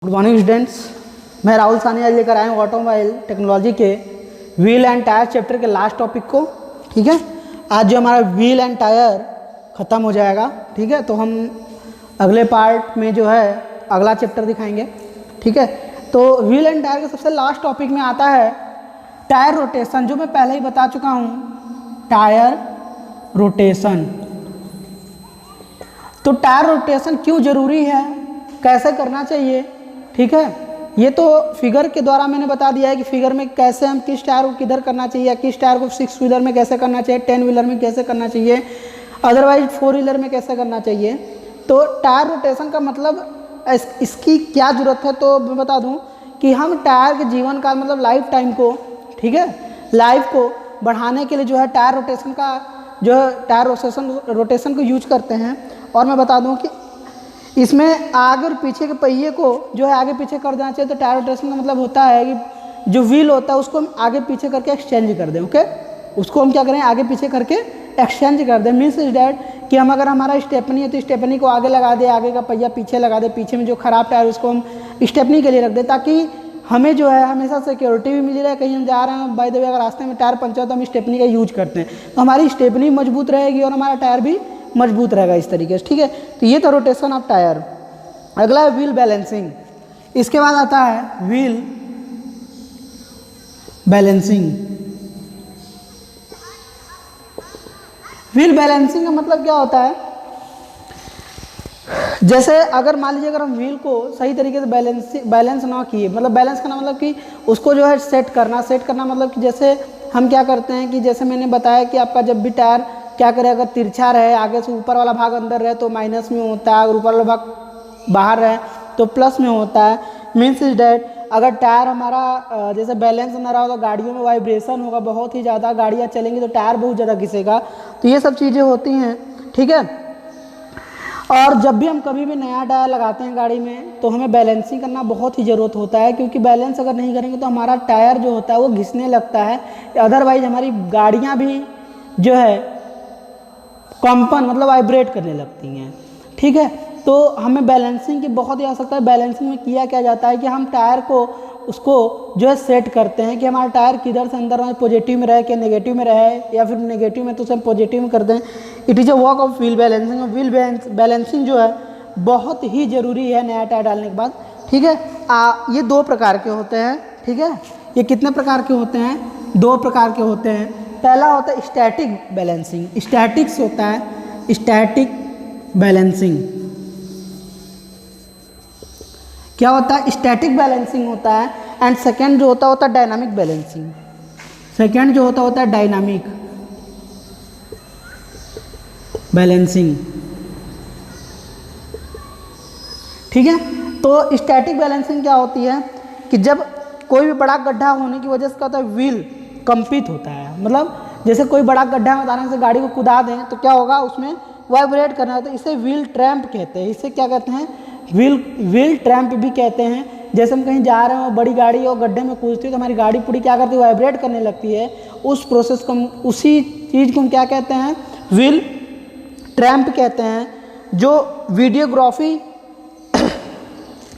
Good morning students, मैं राहुल सानी आज लेकर आया हूँ ऑटोमोबाइल टेक्नोलॉजी के व्हील एंड टायर चैप्टर के लास्ट टॉपिक को। ठीक है, आज जो हमारा व्हील एंड टायर ख़त्म हो जाएगा। ठीक है, तो हम अगले पार्ट में जो है अगला चैप्टर दिखाएंगे। ठीक है, तो व्हील एंड टायर के सबसे लास्ट टॉपिक में आता है टायर रोटेशन, जो मैं पहले ही बता चुका हूँ, टायर रोटेशन। तो टायर रोटेशन क्यों ज़रूरी है, कैसे करना चाहिए। ठीक है, ये तो फिगर के द्वारा मैंने बता दिया है कि फिगर में कैसे हम किस टायर को किधर करना चाहिए, किस टायर को 6 व्हीलर में कैसे करना चाहिए, 10 व्हीलर में कैसे करना चाहिए, अदरवाइज 4 व्हीलर में कैसे करना चाहिए। तो टायर रोटेशन का मतलब इसकी क्या ज़रूरत है, तो मैं बता दूं कि हम टायर के जीवन काल मतलब लाइफ टाइम को, ठीक है, लाइफ को बढ़ाने के लिए जो है टायर रोटेशन का जो है टायर रोटेशन को यूज करते हैं। और मैं बता दूँ कि इसमें आगे और पीछे के पहिए को जो है आगे पीछे कर देना चाहिए। तो टायर रोटेशन का मतलब होता है कि जो व्हील होता है उसको हम आगे पीछे करके एक्सचेंज कर दें। ओके, उसको हम क्या करें, आगे पीछे करके एक्सचेंज कर दें। मीन्स इज डैट कि हम अगर हमारा स्टेपनी है तो स्टेपनी को आगे लगा दे, आगे का पहिया पीछे लगा दे, पीछे में जो खराब टायर उसको हम स्टेपनी के लिए रख दें, ताकि हमें जो है हमेशा सिक्योरिटी भी मिली रहे। कहीं हम जा रहे हैं, बाय द वे अगर रास्ते में टायर पंचर तो हम स्टेपनी का यूज करते हैं, तो हमारी स्टेपनी मजबूत रहेगी और हमारा टायर भी मजबूत रहेगा इस तरीके से। ठीक है, तो ये था रोटेशन ऑफ टायर। अगला है व्हील बैलेंसिंग। इसके बाद आता है व्हील बैलेंसिंग। व्हील बैलेंसिंग का मतलब क्या होता है, जैसे अगर मान लीजिए अगर हम व्हील को सही तरीके से बैलेंस ना किए, मतलब बैलेंस करना मतलब कि उसको जो है सेट करना मतलब कि जैसे हम क्या करते हैं कि जैसे मैंने बताया कि आपका जब भी टायर क्या करे, अगर तिरछा रहे, आगे से ऊपर वाला भाग अंदर रहे तो माइनस में होता है, अगर ऊपर वाला भाग बाहर रहे तो प्लस में होता है। मीन्स इज डैट अगर टायर हमारा जैसे बैलेंस ना रहा हो तो गाड़ियों में वाइब्रेशन होगा बहुत ही ज़्यादा, गाड़ियाँ चलेंगी तो टायर बहुत ज़्यादा घिसेगा। तो ये सब चीज़ें होती हैं। ठीक है, और जब भी हम कभी भी नया टायर लगाते हैं गाड़ी में तो हमें बैलेंसिंग करना बहुत ही ज़रूरत होता है, क्योंकि बैलेंस अगर नहीं करेंगे तो हमारा टायर जो होता है वो घिसने लगता है। अदरवाइज हमारी गाड़ियाँ भी जो है कंपन मतलब वाइब्रेट करने लगती हैं। ठीक है, तो हमें बैलेंसिंग की बहुत ही आवश्यकता है। बैलेंसिंग में किया क्या जाता है कि हम टायर को उसको जो है सेट करते हैं कि हमारा टायर किधर से अंदर में पॉजिटिव में रहे, कि नेगेटिव में रहे, या फिर नेगेटिव में तो उसे हम पॉजिटिव में कर दें। It is a work of wheel balancing. Wheel balancing जो है बहुत ही ज़रूरी है नया टायर डालने के बाद। ठीक है, ये 2 प्रकार के होते हैं। ठीक है, ये कितने प्रकार के होते हैं, 2 प्रकार के होते हैं। पहला होता है स्टैटिक बैलेंसिंग, स्टैटिक्स होता है स्टैटिक बैलेंसिंग। क्या होता है, स्टैटिक बैलेंसिंग होता है। एंड सेकेंड जो होता है डायनामिक बैलेंसिंग। सेकेंड जो होता है डायनामिक बैलेंसिंग। ठीक है, तो स्टैटिक बैलेंसिंग क्या होती है कि जब कोई भी बड़ा गड्ढा होने की वजह से क्या होता है, व्हील कंपित होता है। मतलब जैसे कोई बड़ा गड्ढा में अचानक से गाड़ी को कुदा दें तो क्या होगा, उसमें वाइब्रेट करना है, तो इसे व्हील ट्रैम्प कहते हैं। इसे क्या कहते हैं, व्हील ट्रैम्प भी कहते हैं। जैसे हम कहीं जा रहे हो, बड़ी गाड़ी और गड्ढे में कूदती है तो हमारी गाड़ी पूरी क्या करती है, वाइब्रेट करने लगती है। उस प्रोसेस को उसी चीज़ को हम क्या कहते हैं, व्हील ट्रैम्प कहते हैं। जो वीडियोग्राफी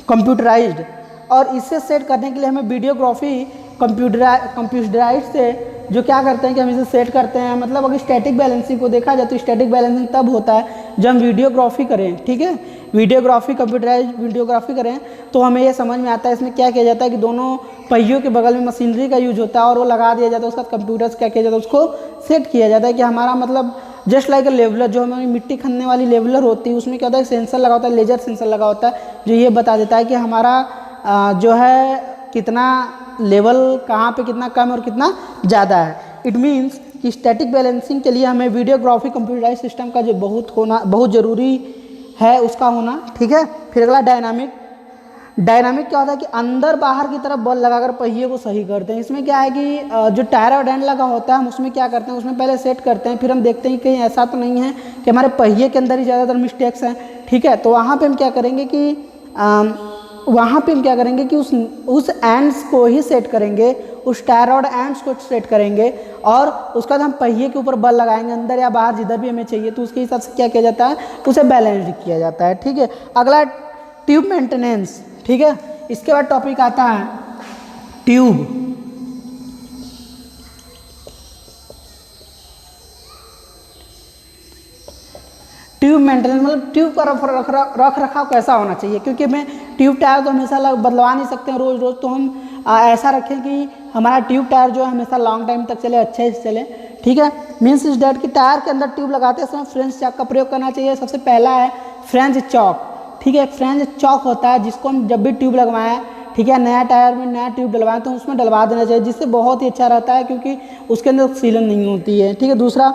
कंप्यूटराइज्ड, और इसे सेट करने के लिए हमें वीडियोग्राफी कंप्यूटराइज्ड से जो क्या करते हैं कि हम इसे सेट करते हैं। मतलब अगर स्टैटिक बैलेंसिंग को देखा जाए तो स्टैटिक बैलेंसिंग तब होता है जब हम वीडियोग्राफी करें। ठीक है, वीडियोग्राफी कंप्यूटराइज्ड वीडियोग्राफी करें तो हमें ये समझ में आता है इसमें क्या किया जाता है कि दोनों पहियों के बगल में मशीनरी का यूज होता है और वो लगा दिया जाता है। उसका कंप्यूटर से क्या किया जाता है, उसको सेट किया जाता है कि हमारा मतलब जस्ट लाइक अ लेवलर, जो हमारी मिट्टी खनने वाली लेवलर होती है उसमें क्या होता है, सेंसर लगा होता है, लेजर सेंसर लगा होता है, जो ये बता देता है कि हमारा जो है कितना लेवल कहाँ पे कितना कम और कितना ज़्यादा है। इट मीन्स कि स्टैटिक बैलेंसिंग के लिए हमें वीडियोग्राफी कंप्यूटराइज सिस्टम का जो बहुत ज़रूरी है उसका होना। ठीक है, फिर अगला डायनामिक क्या होता है कि अंदर बाहर की तरफ बल लगाकर पहिए को सही करते हैं। इसमें क्या है कि जो टायर और डेंट लगा होता है हम उसमें क्या करते हैं, उसमें पहले सेट करते हैं, फिर हम देखते हैं कि कहीं ऐसा तो नहीं है कि हमारे पहिए के अंदर ही ज़्यादातर मिस्टेक्स हैं। ठीक है, तो वहाँ पे हम क्या करेंगे कि उस एंड्स को ही सेट करेंगे, उस टायर रॉड एंड्स को सेट करेंगे, और उसके बाद हम पहिए के ऊपर बल लगाएंगे अंदर या बाहर जिधर भी हमें चाहिए, तो उसके हिसाब से क्या किया जाता है, उसे बैलेंस किया जाता है। ठीक है, अगला ट्यूब मेंटेनेंस। ठीक है, इसके बाद टॉपिक आता है ट्यूब। ट्यूब मेंटेनेंस मतलब ट्यूब का रख रखाव कैसा होना चाहिए, क्योंकि मैं ट्यूब टायर तो हमेशा बदलवा नहीं सकते हैं रोज़ रोज़, तो हम ऐसा रखें कि हमारा ट्यूब टायर जो है हमेशा लॉन्ग टाइम तक चले, अच्छे से चले। ठीक है, मीन्स इस डेट कि टायर के अंदर ट्यूब लगाते समय फ्रेंच चॉक का प्रयोग करना चाहिए। सबसे पहला है फ्रेंच चॉक। ठीक है, फ्रेंच चॉक होता है जिसको हम जब भी ट्यूब लगवाएं, ठीक है, नया टायर में नया ट्यूब डलवाएं तो उसमें डलवा देना चाहिए, जिससे बहुत ही अच्छा रहता है क्योंकि उसके अंदर सीलन नहीं होती है। ठीक है, दूसरा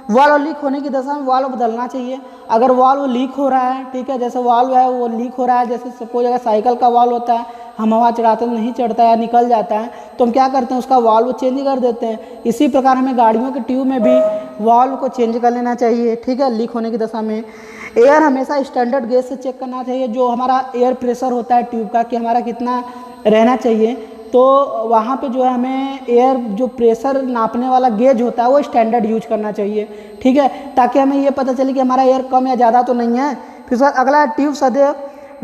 वाल्व लीक होने की दशा में वाल्व बदलना चाहिए। अगर वाल्व लीक हो रहा है, ठीक है, जैसे वाल्व है वो लीक हो रहा है, जैसे सपोज अगर साइकिल का वाल्व होता है, हम हवा चढ़ाते हैं नहीं चढ़ता है, निकल जाता है, तो हम क्या करते हैं उसका वाल्व चेंज कर देते हैं। इसी प्रकार हमें गाड़ियों के ट्यूब में भी वाल्व को चेंज कर लेना चाहिए। ठीक है, लीक होने की दशा में एयर हमेशा स्टैंडर्ड गेज से चेक करना चाहिए। जो हमारा एयर प्रेशर होता है ट्यूब का कि हमारा कितना रहना चाहिए, तो वहाँ पे जो है हमें एयर जो प्रेशर नापने वाला गेज होता है वो स्टैंडर्ड यूज करना चाहिए। ठीक है, ताकि हमें ये पता चले कि हमारा एयर कम या ज़्यादा तो नहीं है। फिर अगला है ट्यूब सदैव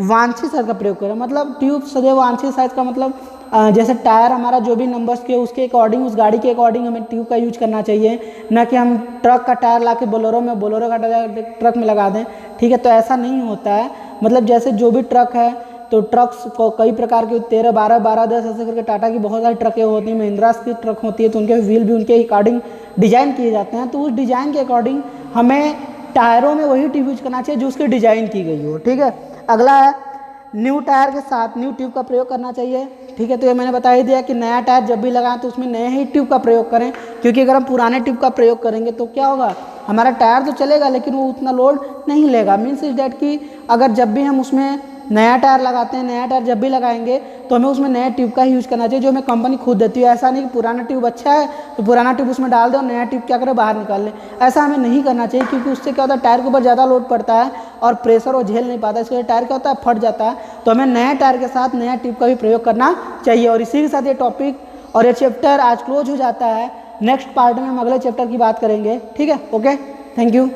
वांछित साइज का प्रयोग करें। मतलब ट्यूब सदैव वांछित साइज का मतलब जैसे टायर हमारा जो भी नंबर्स के उसके अकॉर्डिंग, उस गाड़ी के अकॉर्डिंग हमें ट्यूब का यूज करना चाहिए, न कि हम ट्रक का टायर ला के बोलेरो का टायर ट्रक में लगा दें। ठीक है, तो ऐसा नहीं होता है। मतलब जैसे जो भी ट्रक है तो ट्रक्स को कई प्रकार के 13, 12, 12, 10 ऐसे करके टाटा की बहुत सारी ट्रकें होती हैं, महिंद्रास की ट्रक होती है, तो उनके व्हील भी उनके अकॉर्डिंग डिजाइन किए जाते हैं। तो उस डिजाइन के अकॉर्डिंग हमें टायरों में वही ट्यूब यूज करना चाहिए जो उसकी डिजाइन की गई हो। ठीक है, अगला है न्यू टायर के साथ न्यू ट्यूब का प्रयोग करना चाहिए। ठीक है, तो ये मैंने बता ही दिया कि नया टायर जब भी लगाएं तो उसमें नए ही ट्यूब का प्रयोग करें, क्योंकि अगर हम पुराने ट्यूब का प्रयोग करेंगे तो क्या होगा, हमारा टायर तो चलेगा लेकिन वो उतना लोड नहीं लेगा। मीन्स इज डैट कि अगर जब भी हम उसमें नया टायर लगाते हैं, नया टायर जब भी लगाएंगे तो हमें उसमें नया ट्यूब का ही यूज़ करना चाहिए जो हमें कंपनी खुद देती है। ऐसा नहीं कि पुराना ट्यूब अच्छा है तो पुराना ट्यूब उसमें डाल दो और नया ट्यूब क्या करे बाहर निकाल ले, ऐसा हमें नहीं करना चाहिए, क्योंकि उससे क्या होता है टायर के ऊपर ज़्यादा लोड पड़ता है और प्रेशर वो झेल नहीं पाता, इसके लिए टायर क्या होता है फट जाता है। तो हमें नया टायर के साथ नया ट्यूब का भी प्रयोग करना चाहिए। और इसी के साथ ये टॉपिक और ये चैप्टर आज क्लोज हो जाता है। नेक्स्ट पार्ट में हम अगले चैप्टर की बात करेंगे। ठीक है, ओके, थैंक यू।